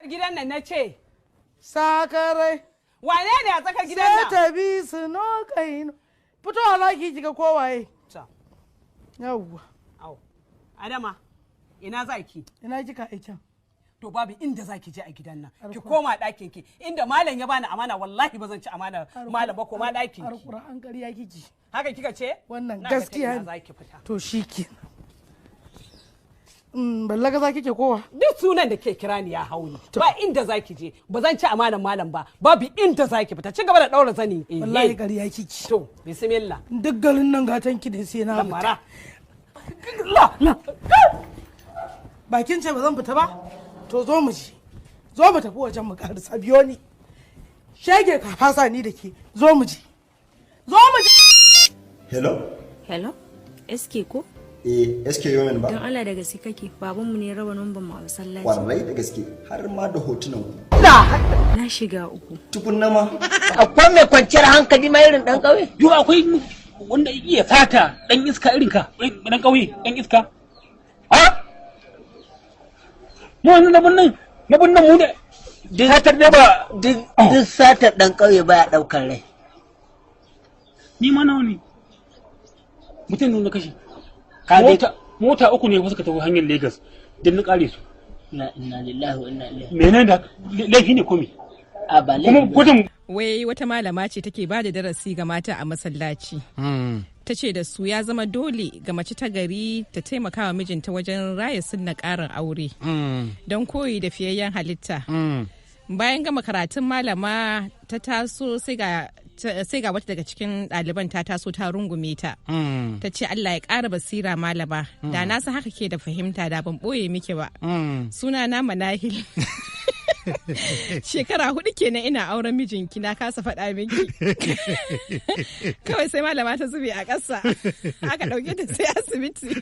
Gidan nan na ce. Sakarai. Wane ne a tsakar gidan nan? Sai ta bi su no kai no. Fito halaki kiga kowaye. Yawwa. Au. Adama, ina za ki? Ina kika aikin? To babu inda za ki je a gidan nan. Ki koma ɗakin ki. Inda malam ya bani amana wallahi ba zan ci amana malam ba, koma ɗakin ki. Alƙur'an ƙarya kiki. Haka kika ce? Wannan gaskiya ne. To shike. Ballaga za kike kowa? Duk sunan da ke kira ni ya hauni. Ba inda za ki je. Ba zan ci amanan malam ba. Babu inda za ki fita. Ci gaba da ɗaura zani. Wallahi ƙarya kiki. To, bismillah. Duk garin nan gatan ki da sai na fita. La. Bakin ce ba zan fita ba? To zo mu ji. Zo mu tafi wajen mu karisa biyo ni. Shege ka fasa ni da ke. Zo mu ji. Zo mu ji. Hello? SK ko? SK yomen ba. Don Allah da gaske kake, babanmu ne raba numban mu a masallaci. Wallahi da gaske, har ma da hotunan ku. Na shiga uku. Tukunna ma. Akwai mai kwanciyar hankali ma irin dan kauye? Yo akwai wanda iya sata dan iska irin ka, dan kauye, dan iska. Ha? Mu wannan na bunnan mu ne. Satar da ba duk satar dan kauye baya daukar rai. Ni ma nawa ne? Mutum ne na kashi. Mota uku ne suka tafi hanyar Lagos din na kare su. Inna lillahi wa inna ilaihi. Menene da laifi ne komi? A ba laifi. Gudun wai wata malama ce take ba da darasi ga mata a masallaci. Ta ce da su ya zama dole ga mace ta gari ta taimaka wa mijinta wajen raya sunna ƙarin aure. Don koyi da fiyayyen halitta. Bayan gama karatun malama ta taso sai ga wata daga cikin ɗaliban ta taso ta rungume ta. Ta ce Allah ya ƙara basira malama. Da na san haka ke da fahimta da ban ɓoye miki ba. Suna na Manahil. Shekara 4 kenan ina auren mijinki na kasa faɗa miki. Kawai sai malama ta zube a ƙasa. Aka ɗauke ta sai asibiti.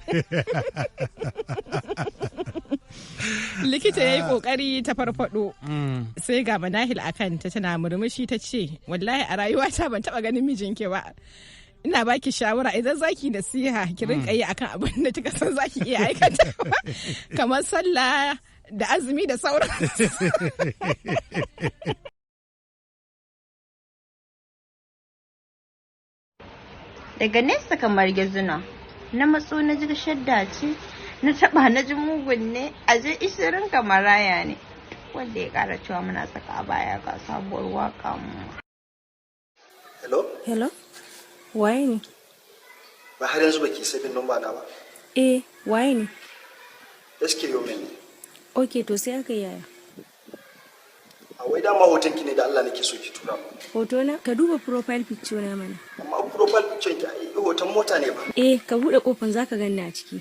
Likita ya yi ƙoƙari ta farfaɗo. Sai ga Manahil a kanta tana murmushi ta ce, wallahi a rayuwata ban taɓa ganin mijinki ba. Ina baki shawara idan zaki nasiha ki rinka yi akan abin da kika san zaki iya aikata. Kamar sallah da azumi da sauran. Daga nesa kamar gizuna na matso na ji shadda ce na taba na ji mugun ne a je ishirin kamar raya ne wanda ya kara cewa muna saka a baya ga sabuwar waka mu. Hello? Waye ne? Ba har yanzu baki sabin numba na ba. Waye ne? SK yomen ne. Ok, to sai aka yaya. A wai dama hoton ki ne da Allah nake so ki tura mu. Hoto na? Ka duba profile picture na mana. Amma profile picture ki hoton mota ne ba. Ka bude kofin zaka ganni a ciki.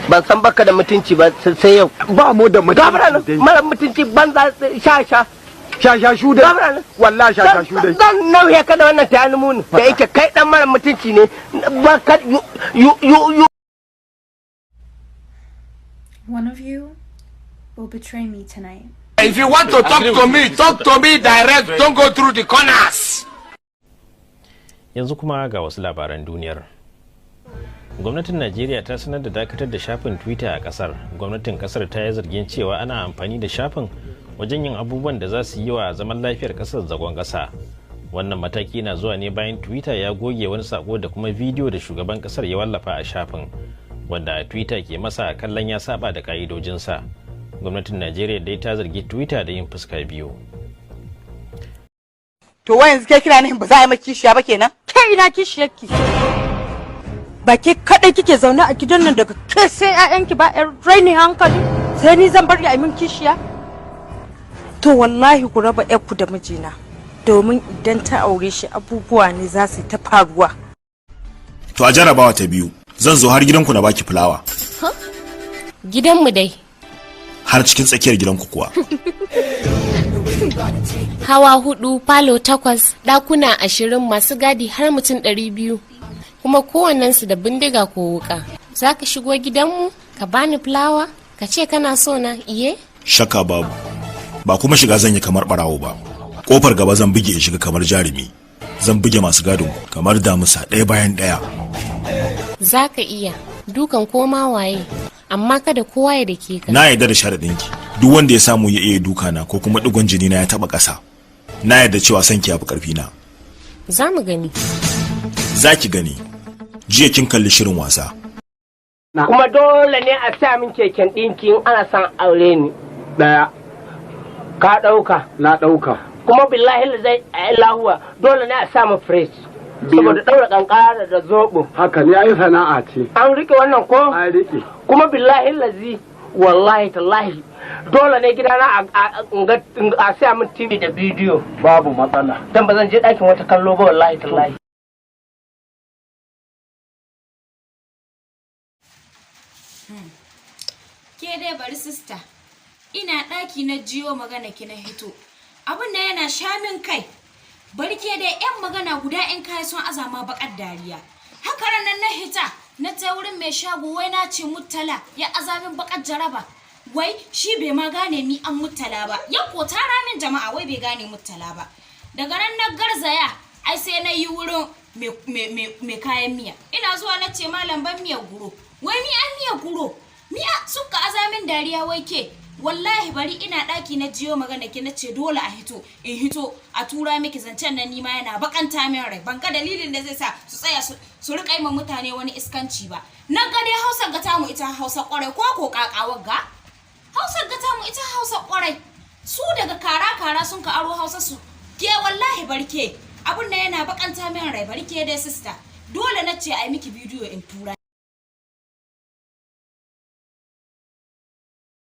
Ban san baka da mutunci ba sai yau. Ba mu da mutunci. Mara mutunci banza sha. Shashashu dai. Wallahi shashashu dai. Dan nauye ka da wannan tayani mun da yake kai dan mara mutunci ne. Ba ka you. One of you will betray me tonight. If you want to talk to me direct. Don't go through the corners. Yanzu kuma ga wasu labaran duniyar. Gwamnatin Najeriya ta sanar da dakatar da shafin Twitter a kasar. Gwamnatin kasar ta yi zargin cewa ana amfani da shafin wajen yin abubuwan da za su yi wa zaman lafiyar kasar zagon kasa. Wannan mataki na zuwa ne bayan Twitter ya goge wani sako da kuma bidiyo da shugaban kasar ya wallafa a shafin, wanda Twitter ke masa kallon ya saba da ka'idojinsa. Gwamnatin Najeriya dai ta zargi Twitter da yin fuska biyu. To wa yanzu ke kira ni ba za a yi maki kishiya ba kenan? Ke ina kishiyarki? Ba ke kadai kike zaune a gidan nan daga ke sai ƴaƴanki ba ƴar rainin hankali? Sai ni zan bar ya min kishiya? To wallahi ku raba ƴarku da mijina, domin idan ta aure shi abubuwa ne za su ta faruwa. To a jarabawa ta biyu zan zo har gidanku na baki fulawa. Gidanmu dai. Har cikin tsakiyar gidanku kuwa. Hawa 4, falo 8, ɗakuna 20, masu gadi har mutum 200. Kuma kowannensu da bindiga ko wuka. Za ka shigo gidanmu ka bani fulawa ka ce kana so na iye? Shaka babu. Ba kuma shiga zan yi kamar barawo ba. Kofar gaba zan buge in shiga kamar jarumi. Zan buge masu gadon kamar damusa ɗaya bayan ɗaya. Za ka iya, dukan koma waye, amma kada kowa ya dake ka. Na yarda da sharadinki. Duk wanda ya samu ya iya duka na ko kuma digon jini na ya taba ƙasa. Na yarda cewa sanki yafi karfi na. Za mu gani. Zaki gani. Jiya kin kalli shirin wasa. Kuma dole ne a sa min keken ɗinki ana son aure ni. Daya. Ka ɗauka. Na ɗauka. Kuma billahi zai lahuwa dole ne a sa min fresh. Saboda ɗaura ƙanƙara da zoɓo. Haka ne ai sana'a ce. An rike wannan ko? An rike. Kuma billahi lazi wallahi tallahi dole ne gidana a sa min TV da bidiyo. Babu matsala. Dan ba zan je ɗakin wata kallo ba wallahi tallahi. Ke dai bari sista, ina ɗaki na jiyo magana ki na hito, abin da yana shamin kai, bari ke dai yan magana guda in kai son azama bakar dariya. Haka ranar na hita, na ta wurin mai shago wai na ce muttala ya azamin bakar jaraba, wai shi bai ma gane ni an muttala ba, ya ko tara min jama'a wai bai gane muttala ba. Daga nan na garzaya, ai sai na yi wurin mai kayan miya, ina zuwa na ce malam ban miya guro, wai mi an miya guro. Miya suka azamin dariya wai ke wallahi bari ina daki na jiyo magana ki nace dole a hito in hito a tura miki zancen nan nima yana bakanta min rai ban ga dalilin da zai sa su tsaya su rika yi mutane wani iskanci ba na ga dai Hausa ga tamu ita Hausa kwarai ko kakawar ga Hausa ga tamu ita Hausa kwarai su daga kara sun ka aro Hausa su ke wallahi barke abun nan yana bakanta min rai barke dai sister dole nace ai miki bidiyo in tura